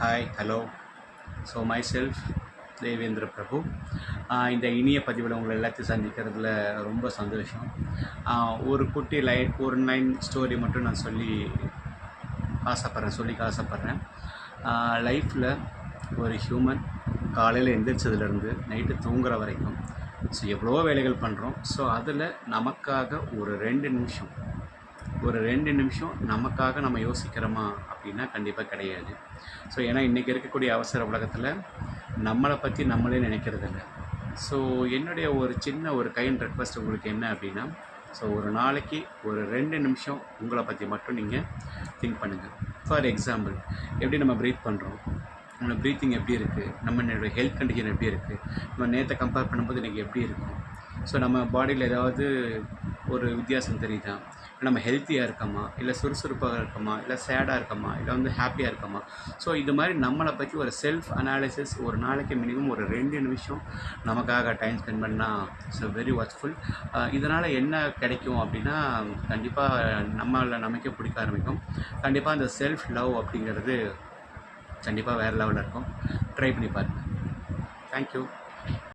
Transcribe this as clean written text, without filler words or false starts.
Hi hello. So my self Devendra Prabhu. இந்த இனிய பதிவில் உங்களை எல்லாத்தையும் சந்திக்கிறதுல ரொம்ப சந்தோஷம். ஒரு குட்டி ஒரு லைன் ஸ்டோரி மட்டும் நான் சொல்லிக்க ஆசைப்பட்றேன். லைஃப்பில் ஒரு ஹியூமன் காலையில் எந்திரிச்சதுலேருந்து நைட்டு தூங்குற வரைக்கும் ஸோ எவ்வளோ வேலைகள் பண்ணுறோம். ஸோ அதில் நமக்காக ஒரு ரெண்டு நிமிஷம் நமக்காக நம்ம யோசிக்கிறோமா அப்படின்னா கண்டிப்பாக கிடையாது. ஸோ ஏன்னா இன்றைக்கி இருக்கக்கூடிய அவசர உலகத்தில் நம்மளை பற்றி நம்மளே நினைக்கிறதில்ல. ஸோ என்னுடைய ஒரு கைண்ட் ரெக்வஸ்ட் உங்களுக்கு என்ன அப்படின்னா, ஸோ ஒரு நாளைக்கு ஒரு 2 நிமிஷம் உங்களை பற்றி மட்டும் நீங்கள் திங்க் பண்ணுங்கள். ஃபார் எக்ஸாம்பிள், எப்படி நம்ம ப்ரீத் பண்ணுறோம், நம்மளோட ப்ரீத்திங் எப்படி இருக்குது, நம்மளோட ஹெல்த் கண்டிஷன் எப்படி இருக்குது, நம்ம நேற்றை கம்பேர் பண்ணும்போது இன்றைக்கி எப்படி இருக்கும், ஸோ நம்ம பாடியில் ஏதாவது ஒரு வித்தியாசம் தெரியுதா, நம்ம ஹெல்த்தியாக இருக்கோமா, இல்லை சுறுசுறுப்பாக இருக்கோமா, இல்லை சேடாக இருக்கோமா, இல்லை ஹாப்பியாக இருக்கோமா. ஸோ இது மாதிரி நம்மளை பற்றி ஒரு செல்ஃப் அனாலிசிஸ் ஒரு நாளைக்கு மினிமம் ஒரு 2 நிமிஷம் நமக்காக டைம் ஸ்பெண்ட் பண்ணால் ஸோ வெரி வாட்ச்ஃபுல். இதனால் என்ன கிடைக்கும் அப்படின்னா, கண்டிப்பாக நமக்கே பிடிக்க ஆரம்பிக்கும். கண்டிப்பாக அந்த செல்ஃப் லவ் அப்படிங்கிறது கண்டிப்பாக வேறு லெவலில் இருக்கும். ட்ரை பண்ணி பாருங்கள். தேங்க்யூ.